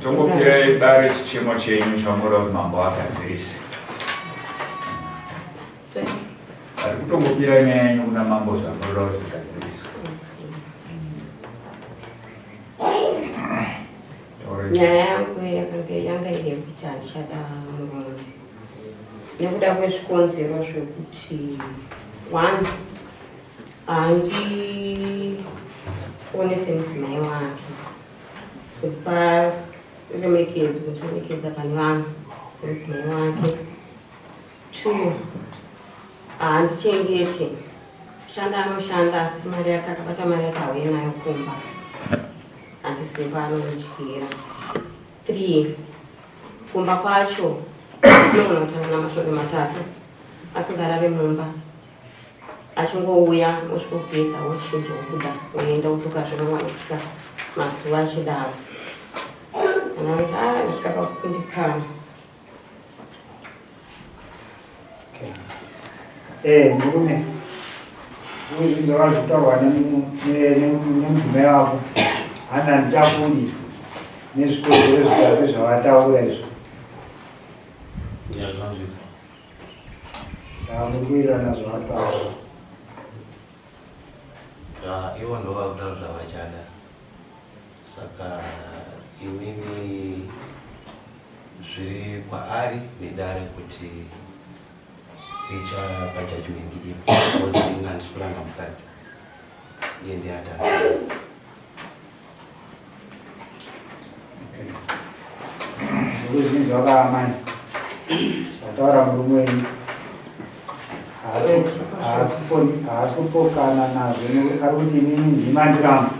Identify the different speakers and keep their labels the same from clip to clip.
Speaker 1: Tombopirai bare chichemo chenyu chamurova mambo akadzirisa. Ari kutombopirai nyaya yenyu kuna mambo zvamurova zvikadziriswa.
Speaker 2: Nyaya yangu yanga iri yekuti handichada murume nekuda kwezvikonzero zvekuti one handione semudzimai wake kupa remekedzo kuchiremekedza pane vanhu semudzimai wake. Two handichengete kushanda anoshanda asi mari yake akabata mari yake hauye nayo kumba handisimba anomutyira. 3 kumba kwacho unogona kutanga namasvondo 3 asingarave mumba achingouya osvikogeza wochinja wobuda oenda wotoka zvinomwana kusvika mazuva achidaro kana kuti ndasvika pakukundikana.
Speaker 3: Murume uzvinza wazvitaurwa nemudzimai wako hana ndichakudi nezvikozero zvitatu zvavataura izvo muri zvavataura
Speaker 4: ivo ndo vakutaura zvavachada. Saka imini zviri kwaari nedare kuti richa pajajmendi ipo because handisi kuranga mukadzi iye ndiatatu.
Speaker 3: Uzvinzi wakaamani zvataura murume wenyu haasi kupokana nazvo ari kuti inini ndimandiramba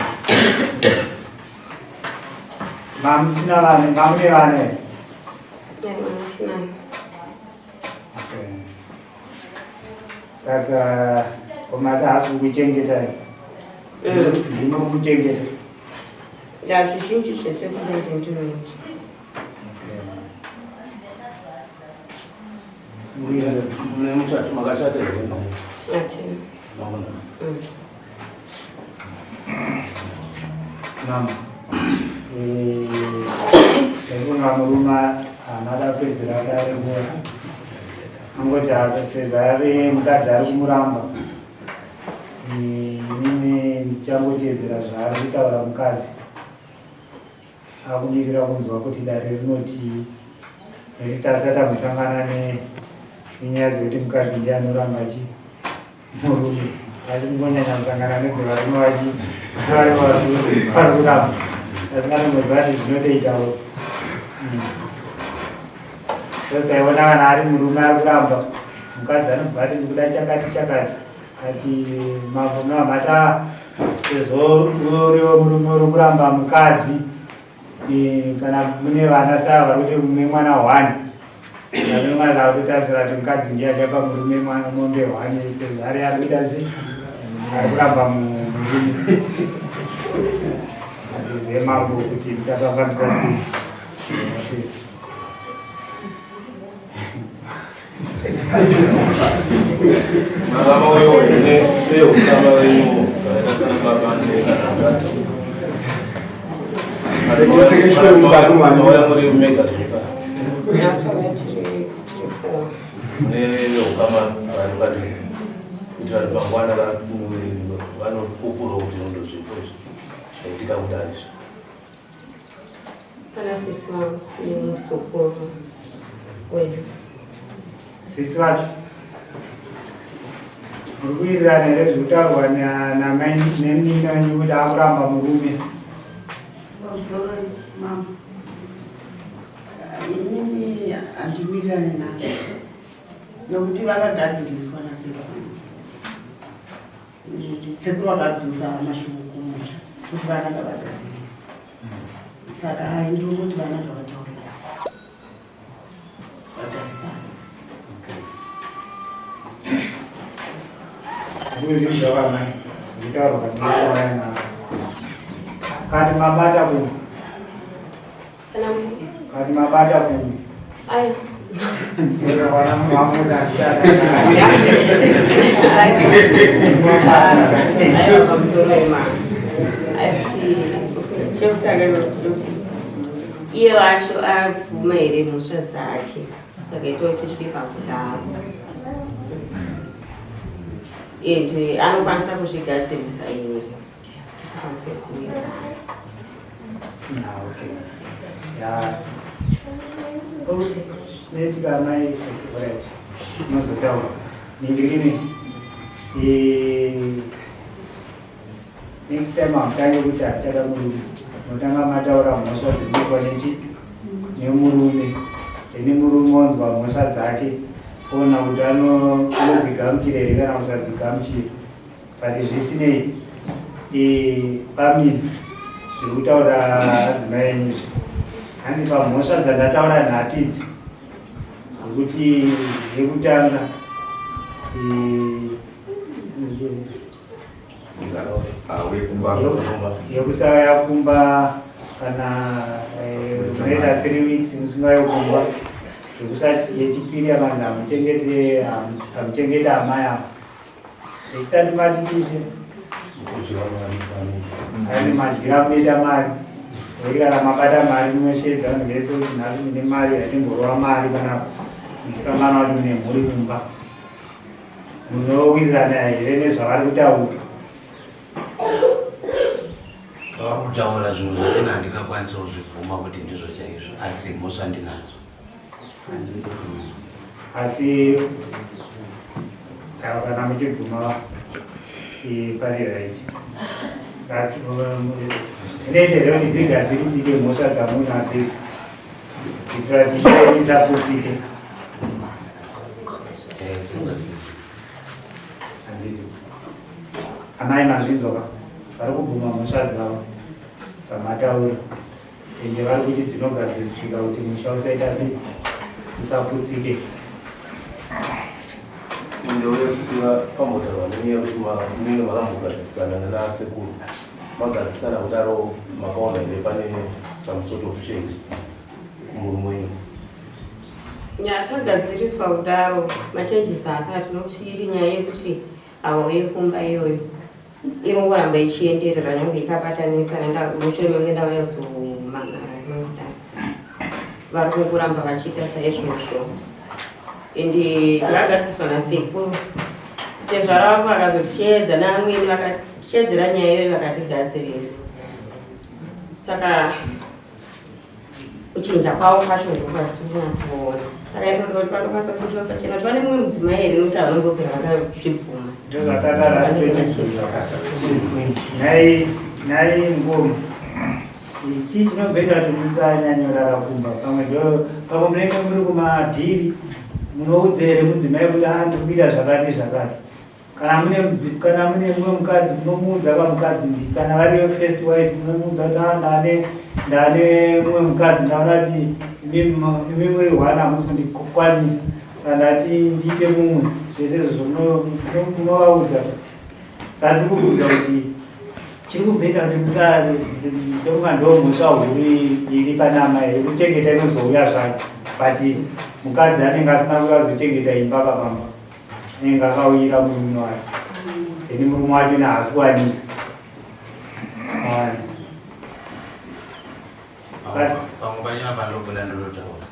Speaker 3: mamusina vane mamune vane saka komata haasi kukuchengeta ndino kuchengeta
Speaker 2: zvizhinji zvese kuenda ndinoita
Speaker 5: makashata
Speaker 3: sekunga murume haana kupedzera dare nguva angoti sezvo ave mukadzi ari kumuramba inini ndichangotedzera zvaari kutaura mukadzi akumirira kunzwa kuti dare rinoti nekuti asati ambosangana nenyaya dzekuti mukadzi ndiye anoramba murume achingonyanya kusangana nedzevarume vari kuramba asinganomuziva kuti zvinotoitawo taiona kana ari murume ari kuramba mukadzi anobva ati ndikuda chakati ati mavume amata sezvo uriwo murume uri kuramba mukadzi kana mune vana saa vari kuti mume mwana 1 anomwana kutotadzira kuti mukadzi ndiye achapa murume mombe 1 sezvo ari kuita sei ari kuramba murume handizive mambo kuti ndichapafambisa sei. Sisi vacho muri kuwirirana here zvekutaurwa nemunini wenyu kuti akuramba murume?
Speaker 6: Inini handiwirirane navo nokuti vakagadziriswa nasekuru. Sekuru vakadzosa mashoko kumusha kuti vana ngavagadzirisa, saka haindongoti vana ngavataurira vagarisana.
Speaker 3: Kati mabata kuni kati mabata kuni
Speaker 2: ayo
Speaker 3: wana mwamuda
Speaker 2: ayo kamsorema asi chekutanga kuti iye wacho avhuma here mhosva dzake saka itoti svipa kudaro ende anokwanisa kuzvigadzirisa here tikwanise kuita.
Speaker 3: Netikamai unozotaura ningirine next time amutange kuti achada murume notanga mataura mhosva dzinoitwa nemurume ene murume onzwa mhosva dzake ona kuti anodzigamuchira here kana kusadzigamuchira but zvisinei family zviri kutaura adzimai enyu handi pamhosva dzandataura nhatidzi dzekuti yekutanga yekusava yakumba kana unoita 3 weeks musinga yokumba yekusati yechipiri vanhu hamuchengete amai avo yechitatu matitishe ani majira munoita mari kana mabata mari munoshedza ngese kuti nhasi mune mari yatingorova mari kana muchikamana kuti mune mhuri kumba munowirirana here nezvavari kutaura.
Speaker 4: Kutaura zvinhu zvacho handingakwanisa kuzvibvuma kuti ndizvo chaizvo asi mhosva ndinadzo
Speaker 3: asi kana muchibvuma parira ichi dzinoenderero ndidzigadzirisike mhosva dzamunadzo kuitira kuti isaputsike. Amai mazvinzwa vari kubvuma mhosva dzavo dzamataura ende vari kuti dzinogadzirisika kuti musha usaita sei usaputsike.
Speaker 5: Ndeuye kuti pambotaurwa nenyaya yekuti munenge makambogadzisana nanasekuru magadzisana kudaro makaona here pane some sort of change mumwenyu
Speaker 2: nyatagadziriswa kudaro machenjisi asati nokuti iri nyaya yekuti avo yekumba iyoyo irongoramba ichienderera nyange ikabatanitsana mushure menge ndava yazomangara inokudaro vari kungoramba vachiita saizvozvo ende takagadziswa nasekuru tezvaravo vakazotishedza neamweni vakashedzera nyaya iyoyo vakatigadzirisa saka kuchinja kwavo kwacho ndokwasinatsoona saka itoda kuti panokwanisa kuitwa pachena kuti pane mumwe mudzimai here nokuti havanongopera vakazvibvuma
Speaker 3: nhai ngoma ichi chinobvenda kuti musanyanyorara kumba pamwe munenge muri kumadhiri munoudza here mudzimai kuti ndiri kuita zvakati zvakati kana mune mumwe mukadzi munomuudza kamukadzi kana variyo first wife munomuudza kuti ndane mumwe mukadzi ndaona kuti imi muri hwana hamusi kundikwanisa saka ndati ndiite mumwe zvese izvozvo munovaudza saka ndiri kuudza kuti chiri kubvenda kuti ndokunga ndo mhosva huru iri panama here kuchengeta inozouya zvayo but mukadzi anenge asina kukazochengeta imba papamba anenge akauyira murume wayo eni murume wacho nahaasi kuwanika
Speaker 4: pamwe pachina pandobuda ndototaura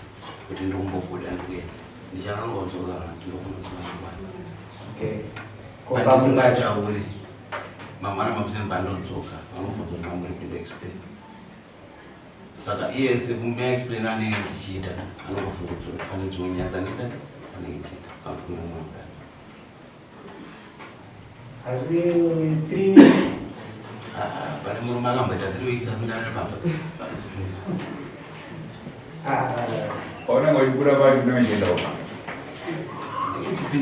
Speaker 4: kuti ndombobuda ndikuenda ndichangangodzoka ndindofunasingatauri mangwana makuseni pandodzoka vanobvunza mamuri kundoexplain saka iye sekumaexplain anenge ndichiita anongofungudzura pane dzimwe nyaya dzanenge ndichiita kakumwe mukadzi
Speaker 3: asi 3 weeks
Speaker 4: pane murume akamboita 3 weeks asingarari pamba
Speaker 1: Ona ngojikura pacho ndinoenda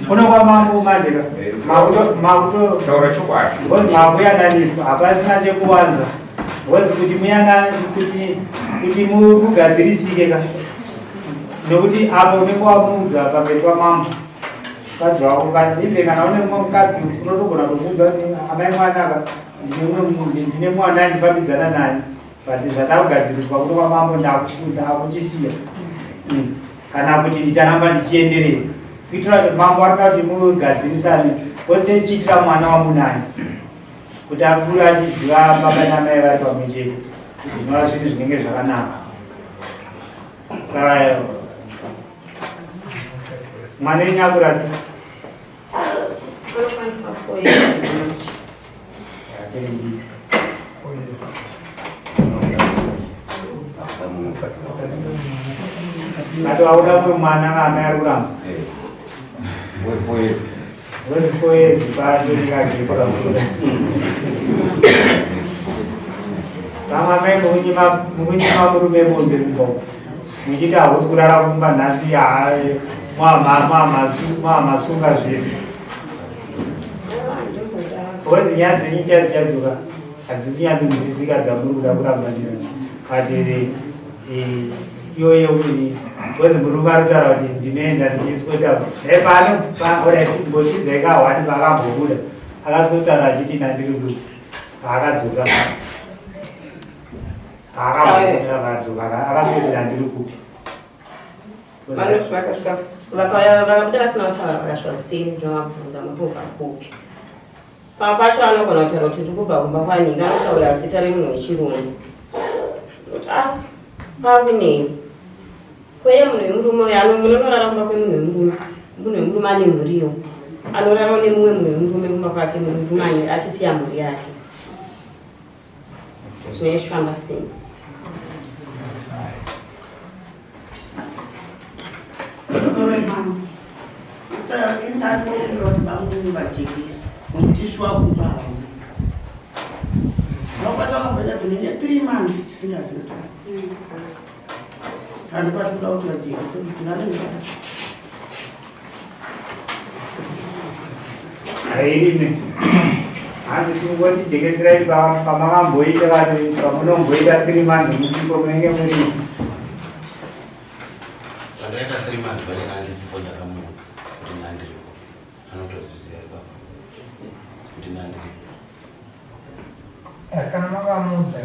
Speaker 3: unokwa mambo mandeka makuto
Speaker 1: taura chokwadi
Speaker 3: ngozi makuyananiswa hapasina chekuwanza ngozi kuti mugadzirisike ka nokuti apo unenge wamuudza pamberi pamambo mukadzi wako ive kana une mumwe mukadzi unotogona kukuudza kuti amai mwanaka ndine mwana ndifambidzana naye but zvada kugadziriswa kuno kwamambo ndakuchisiya kana kuti ndicharamba ndichienderera kuitira kuti mambo arida kuti mugadzirisane otichitira mwana wamunani kuti akura achiziva baba namai vari pamwe chete kuti zvinova zvinhu zvinenge zvakanaka. Saka mwana wenyu akura sei?
Speaker 2: Anokwanisa kuenda
Speaker 3: Kati wauda mwe mwana ngame ari kuramba? Wezi 4 years pacho ndikagekura kuda. Kama mai mukunyima murume bonde rumbo. Muchiti hausi kurara kumba nhasi mwamasunga zvese. Wezi nyaya dzenyu chadzadzoka hadzisi nyanzonzwisika dzamuri kuda kuramba ndiro. Kati iyoyo kuti wezi murume ari kutaura kuti ndinoenda ndichisweta pano mbotidzai kahwani paakambobuda akaswetaura achiti nandiri kuti paakadzoka akaswetera ndiri kupi
Speaker 2: vakabuda vasina kutaura vakasvika kuseni ndinavabvunza murikubva kupi. Pamwe pacho anogona kutaura kuti tirikubva kumba kwaningi anotaura zita remunhu wechirungu kuti pakunei kweye munhu wemurume uyo munorara kumba kwemunhu wemurume ane mhuriyo anorara nemumwe munhu wemurume kumba kwake munhu wemurume achisiya mhuri yake zvinoishwamba sei.
Speaker 6: Ndati bamwe vajekesa mutishwa kubava nokubata kwamboita dzinenge 3 months tisingazivi saka kwatikuda kuti vajekese kuti vanenge
Speaker 3: hairime hanzi tingotijekesirai pamakamboita kati pamunomboita 3 months musipo munenge muri
Speaker 4: pandaita 3 months pachena handisipo ndakamuka kuti nandiripo anotoziziva baba kuti nandiripo
Speaker 7: kana makamuudza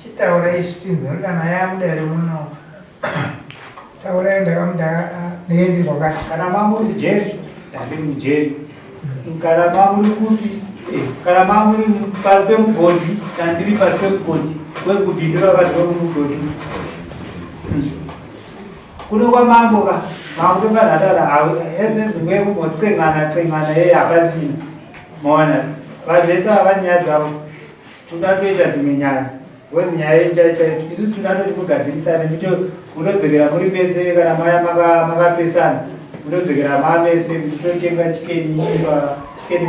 Speaker 7: chitaura istinzori kana yamudere muno taurai ndakamuda nendi kwakati
Speaker 3: kana mamuri mujeri ndandiri mujeri kana mamuri kupi kana mamuri pasi pemugodhi ndandiri pasi pemugodhi kwezi kubhindura vakadhiwa kumugodhi kuno kwamambo ka makutonganhatara ezezimwe kumbotsengana yeye hapasina maona vazvese hava nyaya dzavo tungatoita dzimwe nyaya wezi nyaya isusu tungatoti kugadzirisana ndito munodzokera muri mese kana maya makapesana munodzokera mamese muchitotenga chikeni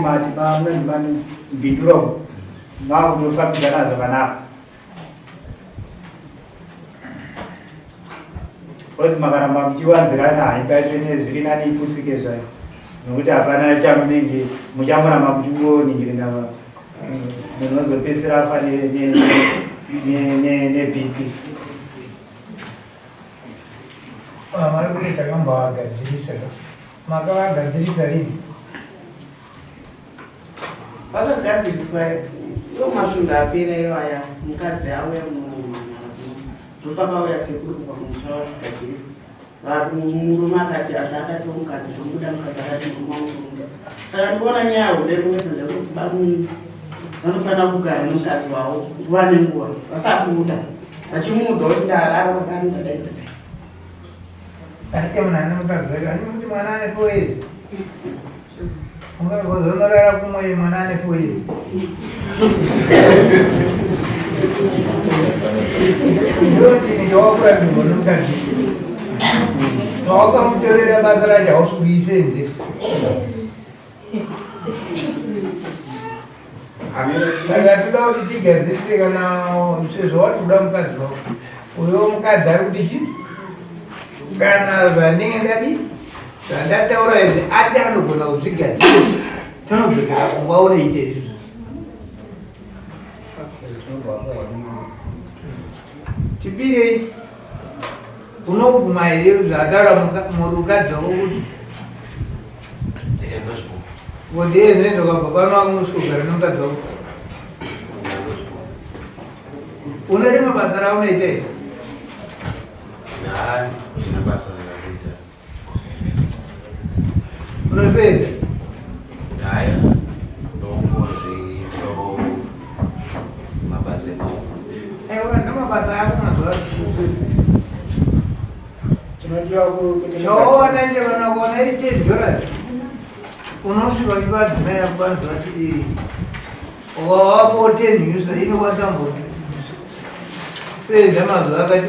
Speaker 3: mati munonzi mbinduro makutofambidzana zvakanaka wezi makaramba muchiwanzirana haipaitwe nezviri nani iputsike zvayo nokuti hapana chamunenge muchamuramba muchingoningirina munozopesera afa nebp
Speaker 7: vari kuita kambavagadzirisa makavagadzirisa rini
Speaker 6: vakagadziriswa ndomasvinda apera ivaya mukadzi auya ndopapa auya sekuru kubva kumusha vakagadziriswa murume akati akati mukadzi tomuda mukadzi akati murume saka ndikuona nyaya hude kuwesenda kuti bamwini vanofanira kugara nemukadzi wavo nguva nenguva vasabuda vachimuudza kuti ndarara pakani ndadaidadai
Speaker 7: aite munhu ane mukadzi wake andimuti mwana ane 4 years ungazonorara kumwe mwana ane 4 years ndoti ndawakura nzvimbo nomukadzi wakamutorera basa racho hausikuisenzesa saka toda kuti tigadzirise kana sezvo watoda mukadzi wako uyo mukadzi ari kuti chii kana zvanenge ndadi zvandataura izvi ati anogona kuzvigadzirisa tonodzokera kumba unoite izvi chipiri unoguma here zvataura mukadzi wako kuti ndiye zvinoendokabva pano wakunosvikogara nomukadzi wako une rimwe basa raunoita here
Speaker 4: unoseedza
Speaker 7: haya
Speaker 4: ndongozve
Speaker 7: mabasa ako mazuva
Speaker 3: Chinodiwa kuti
Speaker 7: choona nje vanogona iri $10 unosvika uchivadzimai akuvanzi vati wavapo 10 user inokwanisa mboti sedza mazuva akati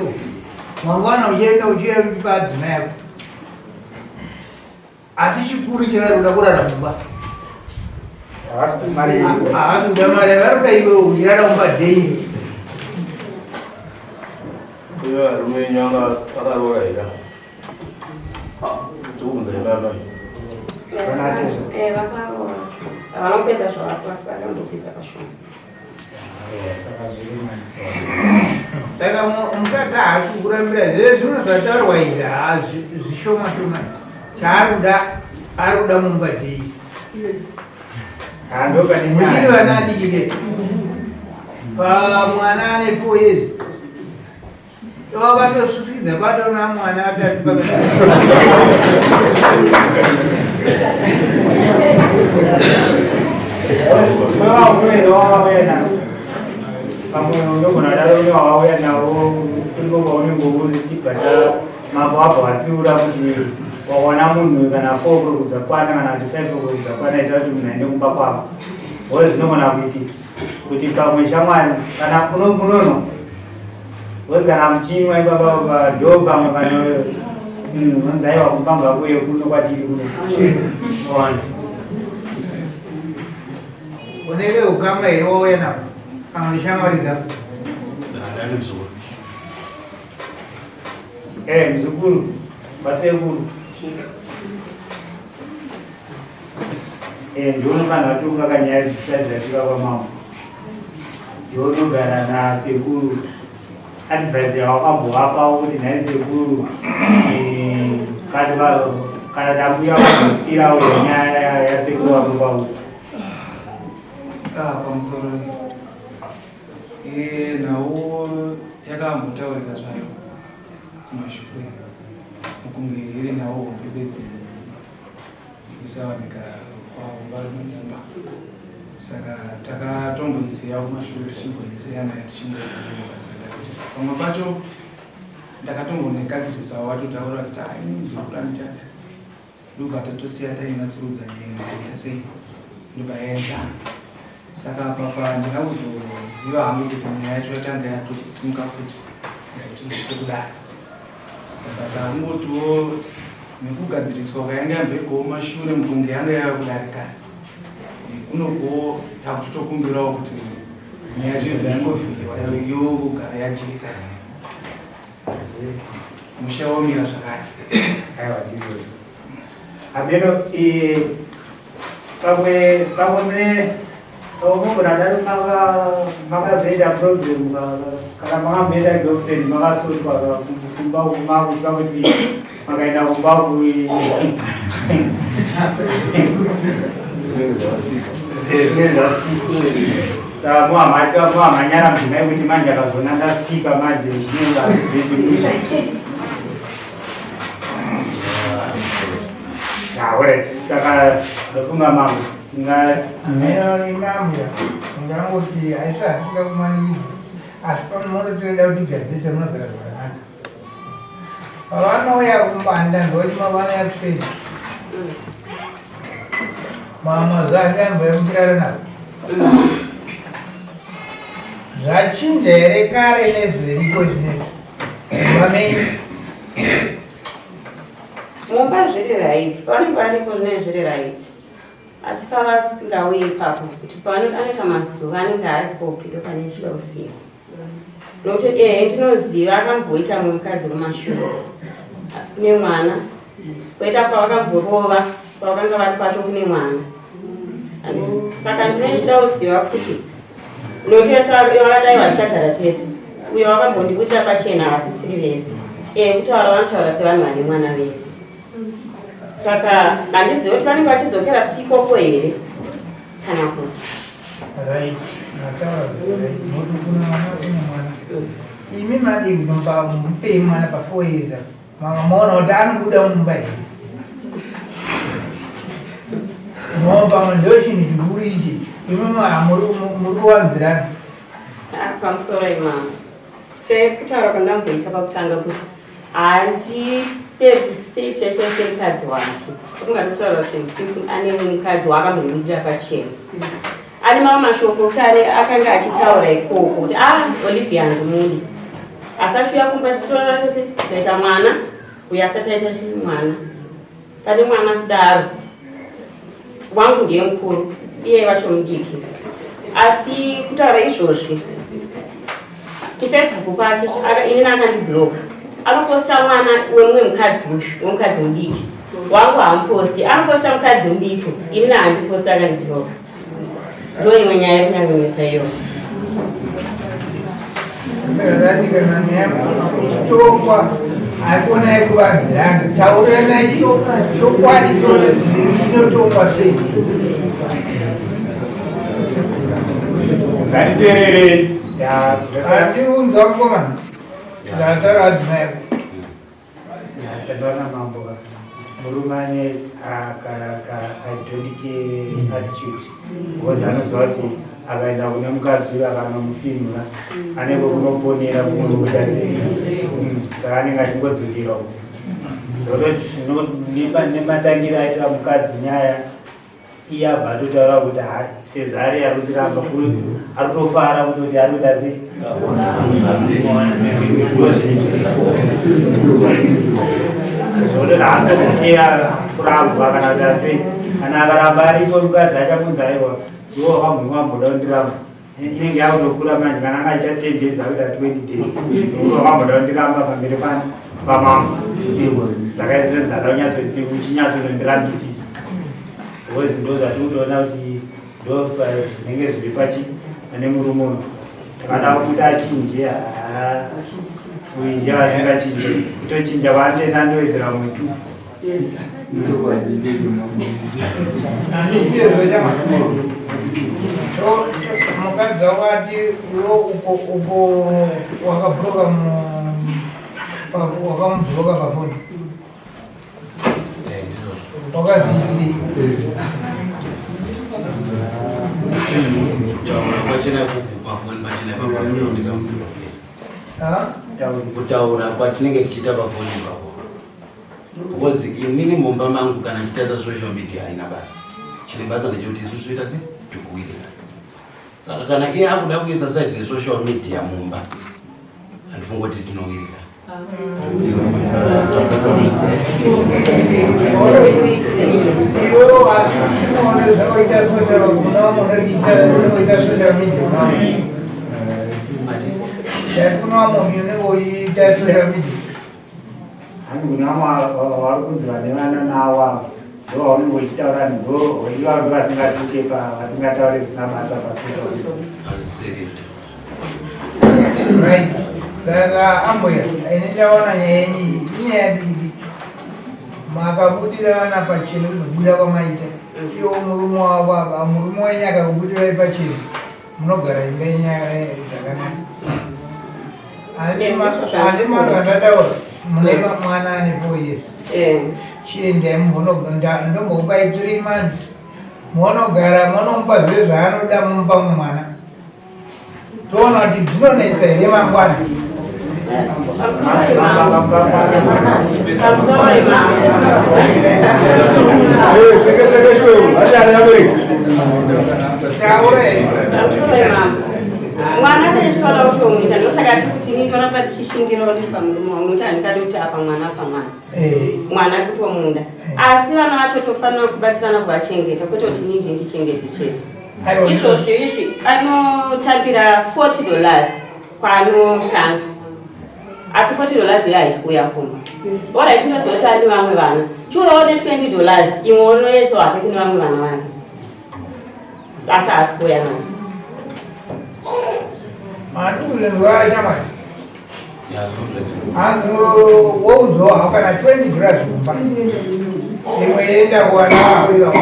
Speaker 7: mangwana uchienda uchipa adzimai ako asi chikuru chevari kuda kurara mumba havasi kuda mari vari kuda iwe urara mumba dheini
Speaker 5: iyo arume nyanga akarora ira tikubvunza imamai
Speaker 2: vakarora vanopedza zvavasi vakambobvisa pashoma
Speaker 7: saka mukadzi haasi kurambira zvese zvino zvataurwa izvi zvishoma shoma chaaruda ari kuda mumba dhei muchiri vana adikike pamwana ane 4 years wakatosusikidza patona mwana atatu
Speaker 3: pamwe unogona daro une wawauya nawo kurikonga unenge uri chibvata mambo abva watsiura kuti wawana munhu kana 4 o'clock dzakwana kana kuti 5 o'clock dzakwana ita kuti munhu aende kumba kwavo ori zvinogona kuti pamwe shamwani kana munono ozi kana muchinwa ipapa padho pamwe panonzaiwa kupamba kuye kuno kwatiri kuno
Speaker 7: unenge ukama here wauya navo kana nishamwari dzako
Speaker 3: muzukuru vasekuru ndionofanira kutunga kanyaya zvisati zvasvika kwamambo ndionogara nasekuru advice yawakambovapa kuti nhai sekuru kana dakuya kuzopirawo nyaya yasekuru wako kwavo
Speaker 8: pamusoro nawo yakambotaurika zvayo kumashure mukunge iri nawo hombe bedzi kusawanika kwavo vari mumba saka takatomboiseya kumashure tichimboiseya nayo tichimboisagadzirisa pamwe pacho ndakatombonegadzirisawo watotaura kuti zvokurani chada ndobva tatosiya tainatsurudza nyendaita sei ndobva yaenzana saka papa ndingakuzoziva hangu kuti nyaya yacho yatanga yatosimuka futi kuzoti zvisvike kudai saka takungotiwo nekugadziriswa kwayanga yambirikowo mashure mukunge yanga yava kudarika kunokuwo takutokumbirawo kuti nyaya yacho yangovhiyiwa yogara yajeka musha wamira zvakare
Speaker 3: abeno pamwe omumbonadari makazoita problem kana makamboita girlfriend makasotwa kumba kumakutika kuti makaenda kumba muhamanyara mdzimai kuti manje akazonanga stika manje zvinengaeeisha saka ndofunga mambo
Speaker 7: inamira ungangoti aisasvika kumanikidza asi panomono toenda kuti gadzise munogara zvakanaka pavanouya kumbanda ndoti mavana yakuseni mamazuva andiyamboyamukirana navo zvachinja here kare nezviriko zvinezvi vamei
Speaker 2: mumba zviri right pavanenge varipo zvinenge zviri right asi pavasingauye ipapo kuti pavanodaneka mazuva anenge aripopi ndopane chida usiku nokuti ndinoziva akamboita mumukadzi wemashure nemwana koita pavakamborova pavakanga vari pacho kune mwana saka ndine chida uziva kuti nokuti vese vakataiwa tichagara tese uyo vakambondibudira pachena vasisiri vese kutaura vanotaura sevanhu vane mwana vese saka handizivi kuti vanenge vachidzokera kuti ikoko here kana kusi
Speaker 7: imi madi kunomba mupei mwana pa4 years mamaona kuti anobuda mumba here nomba ndo chinhu chikuru ichi imi muri kuwanzirana
Speaker 2: pamusoro imama sekutaura kwandamboita pakutanga kuti handipedi speech chese mukadzi wake kungatotaura kuti ane mukadzi waakambondibudira pachena ane mamwe mashoko kuti akanga achitaura ikoko kuti Olivia ndimudi asati yakumba chitorora chose taita mwana uyo asati aita mwana pane mwana kudaro wangu ndiye mukuru iye vacho mudiki asi kutaura izvozvi Facebook pake inini akandibloka anoposta mwana wemumwe mukadzi wemukadzi mudiki wangu hamuposti anoposta mukadzi mudiki inini handiposta akandibloka ndo imwe nyaya yekunyanganisa iyo
Speaker 7: tokwa akona yekuvanzirana taura nacho chokwadi chinotongwa sei
Speaker 3: ngatiterere
Speaker 7: andiunzwa mukomana ndataura adzimai
Speaker 3: chandona mambo murume ane idolic attitude because anoziva kuti akaenda kune mukadzi uyo akanomufinura anenge kunoponera kumurukuta sei saka anenge achingodzokera nematangira aitira mukadzi nyaya iye abva atotaura kuti sezvo ari arikutiramba arikutofara kutoti arikuita sei zvoto haatomukeya kurambwa kana kuita sei kana akaramba ariko mukadzi achamunza aiwa iwo wakamhunga wamboda kundiramba inenge yakutokura manje kana angaita 10 days akuita 20 days iwo wakamboda kundiramba pamberi pamambo saka ndakanyatsoiti uchinyatsonondirambisisa because ndo zvatikutoona kuti ndo zvinenge zviri pane murume uno takada kuti achinje uinje vasingachinje kutochinja vanotenda ndoedzera mwitu
Speaker 7: mukadzi wakati uko wakabhuroka wakamubhuroka pafoni wakazii
Speaker 4: kutaura kwatinenge tichiita pafoni ipapo because inini mumba mangu kana tichaita social media haina basa chine basa ndechekuti isusu toita sei tikuwirira saka kana iye akuda kuisa side resocial media mumba handifunga kuti tinowirira
Speaker 3: warikunzwa nevana navo ndo vaunenge uchitaura ndo ivavi vasingatukepa vasingataure zvisina basa
Speaker 7: saka ambuya ine ndaona nyaya yenyu inyaya diki makabudira vana pachena kuzobuda kwamaita iwo murume wavo murume wenyu akakubudirai pachena munogara imba yenyaya dzakanaka handi mando andataura mune mwana ane 4 years chiendai ndombokupai 3 months munogara munomupa zviro zvaanoda mumupa mumwe mwana toona kuti dzinonetsa here mangwana
Speaker 2: mwana sechitwala kutomwita ndosaka ti kuti nitoramba tichishingirawo ndiri pamurume wangu kuti handikadi kuti apa mwana pamwana mwana ari kutomunda asi vana vacho tofanira kubatsirana kuvachengeta kwete kuti nindi ndichengete chete izvozvo izvi anotambira $40 kwaanoshanda asi $40 iyo haisi kuuya kumba ora ichinoziva kuti ane vamwe vana chiuyawo ne$20 imwe unoyeso hake kune vamwe vana vake asi haasi kuuya nani
Speaker 7: mandikulengwa nyamati woudzwa hakana $20 kumba imwe yenda kuwana wawiwa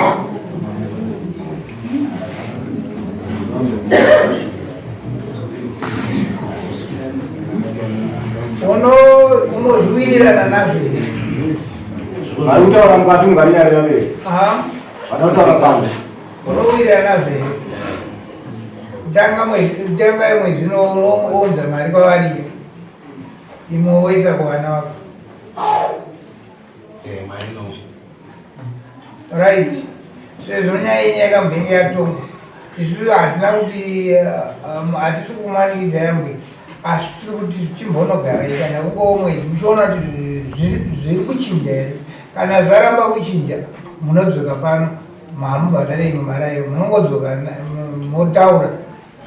Speaker 7: unozviwirirana nazvo
Speaker 5: vari kutaura mukati mungarinyari vavere vanotaura panze
Speaker 7: unowirirana nazvo here kutanga imwe zvino unounza mari kwavarire imoita kuwana wako.
Speaker 4: Maino.
Speaker 7: Right. Sezvo nyaya yenyaya kambengi yatongo. Isusu hatina kuti hatisi kumanikidza yambwe. Asi tiri kuti timbonogara kana kungoomwedzi muchiona kuti zviri kuchinja here. Kana zvaramba kuchinja munodzoka pano mahamubhadhara imwe marayo munongodzoka motaura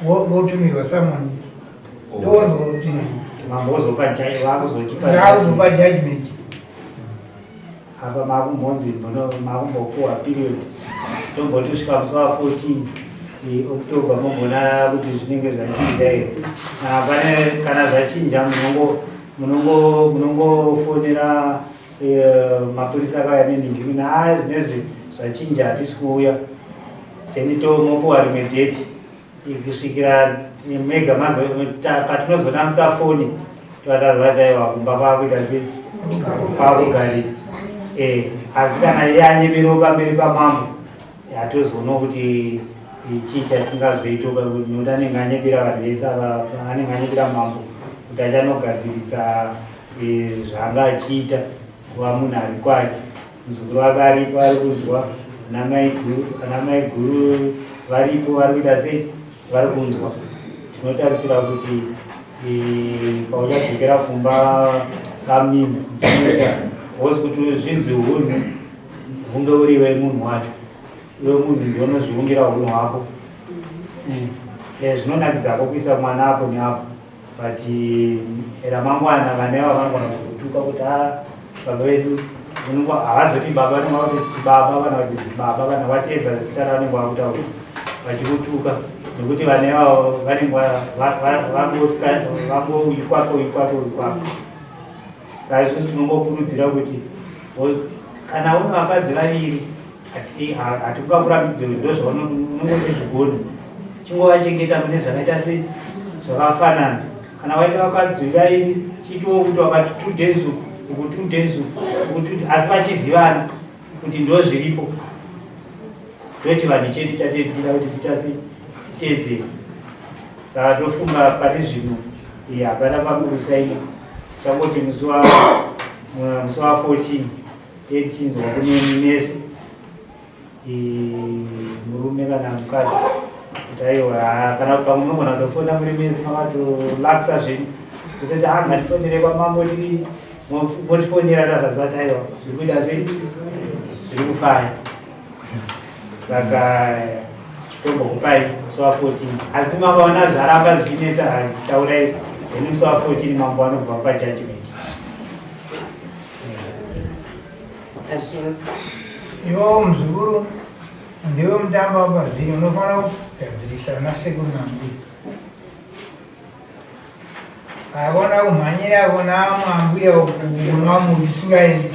Speaker 7: votumirwa samoni toonzwa kuti
Speaker 3: mambozopa judgment apa makumbonzi makumbopuwa period tomboti kusvika musi wa 14 October mombona kuti zvinenge zvachinja here kana zvachinja munongofonera mapurisa akauya nenhingiriro zvinezvi zvachinja hatisi kuuya then mopuwa rimwe date kusvikira mega patinozona musafoni toatazvataiwa kumba kwakuita sei kwakugarira asi kana yanyemero pamberi pamambo hatozoona kuti chii chatingazoitoka nokuti anenge anyepera vanhu vese anenge anyepera mambo kuti achanogadzirisa zvaanga achiita kuva munhu ari kwake muzukuru wake aripo ari kunzwa ana mai guru varipo vari kuita sei vari kunzwa. Tinotarisira kuti pauchadzokera kumba kamini hosi kuti zvinzi hunhu hunge uriwe munhu wacho iwe munhu ndionozviungira hunhu hwako zvinonakidzako kuisa mwana apo neapo but ramangwana vana ava vanogona kutuka kuti baba vedu havazoti baba nekuti baba kana kuti baba kana whatever zita ravanenge vakutaura vachikutuka nekuti vana ivavo vanenge vangoikwako. Saka isusu tinongokurudzira kuti kana une vakadzi vaviri hatingakurambidze kuti ndozvaunongote zvigoni chingowachengeta mune zvakaita sei zvakafanana. Kana waita vakadzi vaviri chitiwo kuti wakati 2 days uku 2 days uku asi vachizivana kuti ndo zviripo ndochivanhu chedu chateitira kuti tiita sei titeedzera. Saka tofunga pari zvino hapana pamurusaina changoti musi wa 14 tichinzwa kune nesi murume kana mukadzi kuti aiwa kana pamwe munogona kutofona muri mese makatolakisa zvenyu kutoti ngatifonere kwamambo tiri motifonera tatazati aiwa zviri kuita sei zviri kufaya. Saka tombokupai musi wa 14 asi makaona zvaramba zvichinetsa taurai then musi wa 14 mambo anobva pajudgment.
Speaker 7: Ivo muzukuru ndiwe mutambo wapazviri unofanira kugadzirisa nasekuru nambuya akona kumhanyira kona mwambuya kunwa muvi isingaendi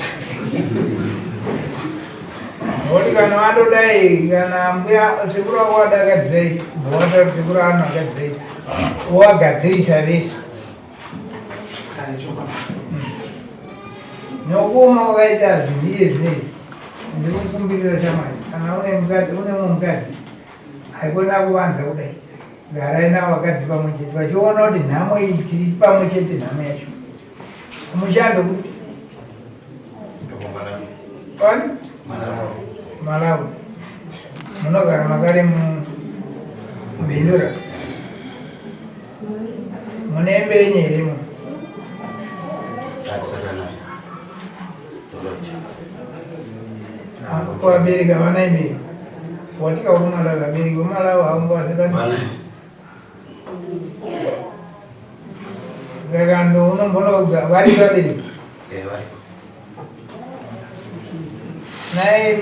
Speaker 7: nekuti kana watodai kana mbuya sekuru wako wadagadzirai bowata sekuru ano agadzirai wagadzirisa vese nokuoma wakaita zvindiye zvinei ndikukumbirira chamai kana une mukadzi haikona kuvanza kudai garai navo vakadzi pamwe chete vachiona kuti nhamo iyi tiri pamwe chete nhamo yacho mushando kuti Malawi munogara makare mubindura mune mbenye irimo kuvabereka vana imberi watika kumalawi vabereki vemalawi havongowasepani saka ndo unombona vari vabereki naye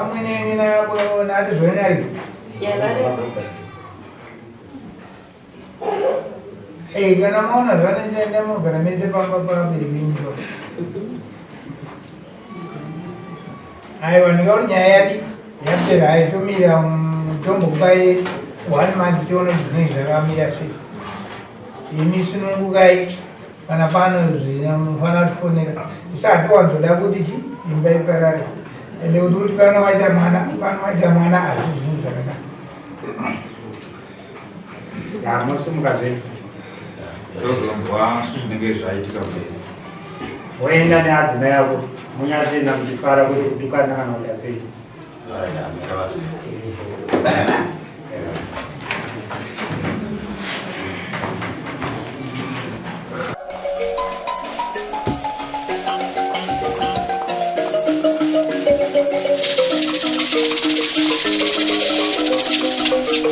Speaker 7: amwene nati zvone ariko kana maona zvanendende munogara mese pamba pabereki venyika aiwa ndikakuti nyaya yadi yapera aitomira tombokupai 1 month tione kuti zvinenge zvakamira sei imi sunungukai kana pano zvinofana tifonera isati wanzoda kuti chi imba iparare ende kuti pano waita mwana hazvi zvinhu zvakanaka
Speaker 3: mosimuka zvenyu
Speaker 1: tozonzwa zvinenge zvaitika mberi.
Speaker 3: Woenda neadzimai yako munyatenda kutifara kuti kutukana kana kuda sei.
Speaker 4: All right, I'm